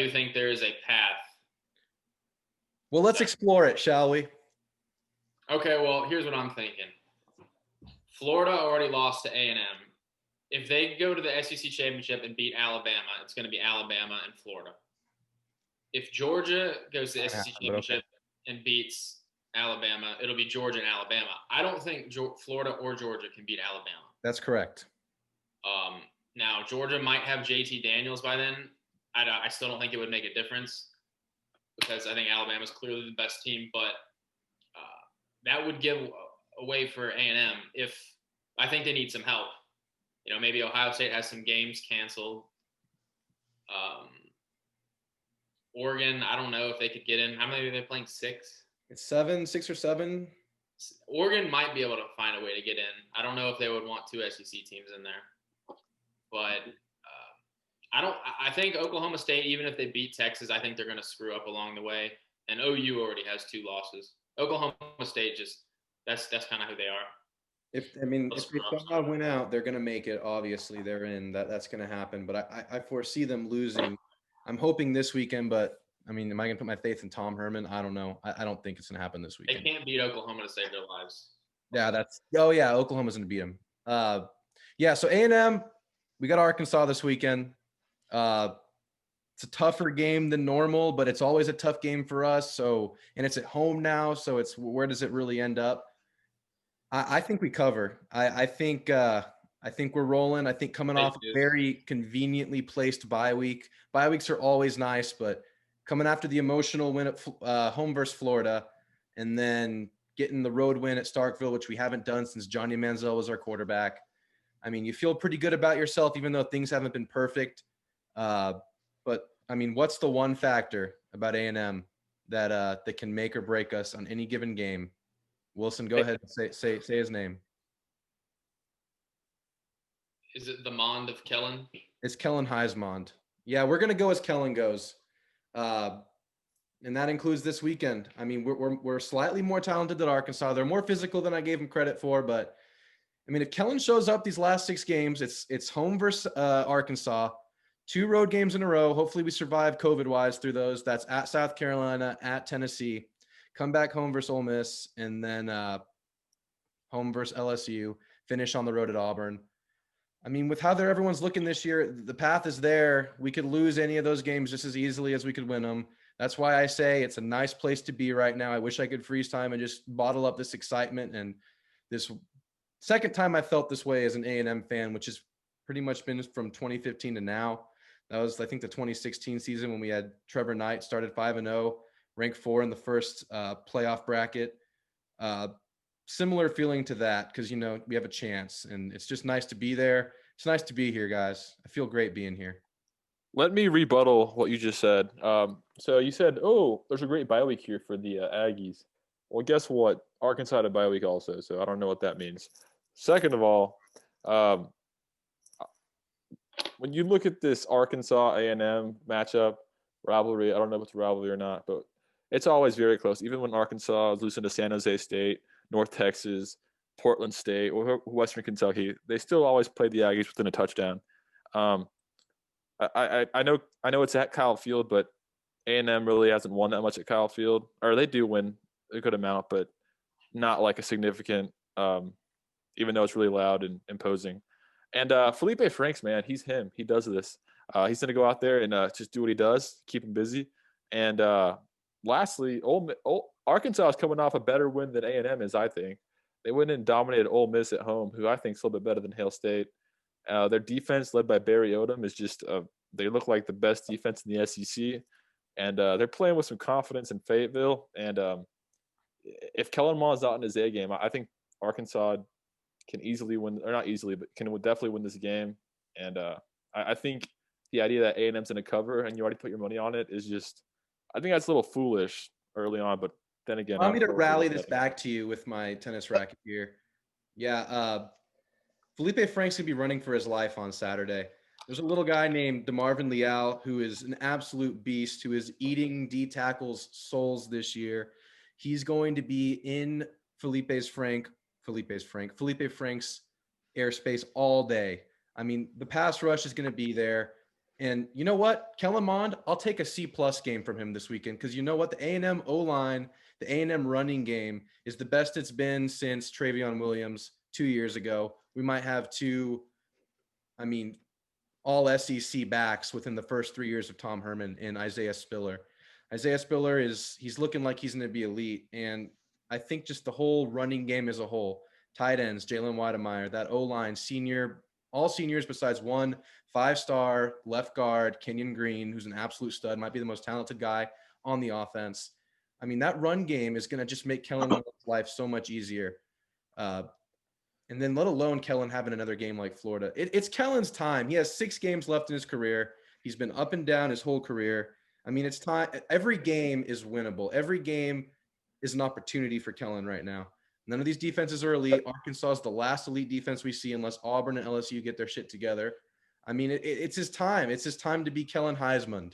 do think there is a path. Well, let's explore it, shall we? Okay, well, here's what I'm thinking. Florida already lost to A&M. If they go to the SEC championship and beat Alabama, it's going to be Alabama and Florida. If Georgia goes to the SEC championship and beats Alabama, it'll be Georgia and Alabama. I don't think Florida or Georgia can beat Alabama. That's correct. Now, Georgia might have JT Daniels by then. I still don't think it would make a difference because I think Alabama's clearly the best team, but that would give a way for A&M if I think they need some help. Maybe Ohio State has some games canceled. Oregon, I don't know if they could get in. How many are they playing? 6? It's 6 or 7. Oregon might be able to find a way to get in. I don't know if they would want 2 SEC teams in there. But I think Oklahoma State, even if they beat Texas, I think they're going to screw up along the way. And OU already has 2 losses. Oklahoma State that's kind of who they are. If they somehow win out, they're going to make it. Obviously, they're in. That's going to happen. But I foresee them losing. I'm hoping this weekend, but am I going to put my faith in Tom Herman? I don't know. I don't think it's going to happen this weekend. They can't beat Oklahoma to save their lives. Yeah, Oklahoma's going to beat them. So A&M, we got Arkansas this weekend. It's a tougher game than normal, but it's always a tough game for us. And it's at home now, so it's where does it really end up? I think we cover. I think we're rolling. I think coming off a very conveniently placed bye week. Bye weeks are always nice, but coming after the emotional win at home versus Florida, and then getting the road win at Starkville, which we haven't done since Johnny Manziel was our quarterback. You feel pretty good about yourself, even though things haven't been perfect. But what's the one factor about A&M that can make or break us on any given game? Wilson, go ahead and say his name. Is it the Mond of Kellen? It's Kellen Heismond. Yeah, we're gonna go as Kellen goes, and that includes this weekend. We're slightly more talented than Arkansas. They're more physical than I gave them credit for, but if Kellen shows up these last 6 games, it's home versus Arkansas, 2 road games in a row. Hopefully we survive COVID-wise through those. That's at South Carolina, at Tennessee, come back home versus Ole Miss, and then home versus LSU, finish on the road at Auburn. With how everyone's looking this year, the path is there. We could lose any of those games just as easily as we could win them. That's why I say it's a nice place to be right now. I wish I could freeze time and just bottle up this excitement. And this second time I felt this way as an A&M fan, which has pretty much been from 2015 to now. That was, I think, the 2016 season when we had Trevor Knight started 5-0, ranked 4 in the first playoff bracket. Similar feeling to that because, we have a chance, and it's just nice to be there. It's nice to be here, guys. I feel great being here. Let me rebuttal what you just said. So you said, there's a great bye week here for the Aggies. Well, guess what? Arkansas had a bye week also, so I don't know what that means. Second of all, when you look at this Arkansas A&M matchup, rivalry, I don't know if it's a rivalry or not, but it's always very close. Even when Arkansas is losing to San Jose State, North Texas, Portland State, or Western Kentucky, they still always play the Aggies within a touchdown. I know it's at Kyle Field, but A&M really hasn't won that much at Kyle Field. Or they do win a good amount, but not like a significant, even though it's really loud and imposing. And Felipe Franks, man, he's him. He does this. He's going to go out there and just do what he does, keep him busy. And lastly, Arkansas is coming off a better win than A&M is, I think. They went and dominated Ole Miss at home, who I think is a little bit better than Hail State. Their defense, led by Barry Odom, is just they look like the best defense in the SEC. And they're playing with some confidence in Fayetteville. And if Kellen Mond's not in his A game, I think Arkansas can easily win, or not easily, but can definitely win this game. And I think the idea that A&M's going to cover and you already put your money on it is just, I think that's a little foolish early on, but then again. Allow me to rally this back to you with my tennis racket here. Yeah, Felipe Franks going to be running for his life on Saturday. There's a little guy named DeMarvin Leal who is an absolute beast, who is eating D tackles' souls this year. He's going to be in Felipe Frank's airspace all day. The pass rush is going to be there. And you know what? Kellen Mond, I'll take a C+ game from him this weekend because you know what? The A&M O-line, the A&M running game is the best it's been since Travion Williams 2 years ago. We might have two, I mean, all SEC backs within the first 3 years of Tom Herman and Isaiah Spiller. Isaiah Spiller he's looking like he's going to be elite. And I think just the whole running game as a whole, tight ends, Jalen Weidemeyer, that O-line, all seniors besides one 5-star left guard, Kenyon Green, who's an absolute stud, might be the most talented guy on the offense. I mean, that run game is going to just make Kellen Mond's life so much easier. And then let alone Kellen having another game like Florida. It's Kellen's time. He has 6 games left in his career. He's been up and down his whole career. I mean, it's time. Every game is winnable. Every game is an opportunity for Kellen right now. None of these defenses are elite. Arkansas is the last elite defense we see unless Auburn and LSU get their shit together. I mean, it's his time. It's his time to be Kellen Heisman.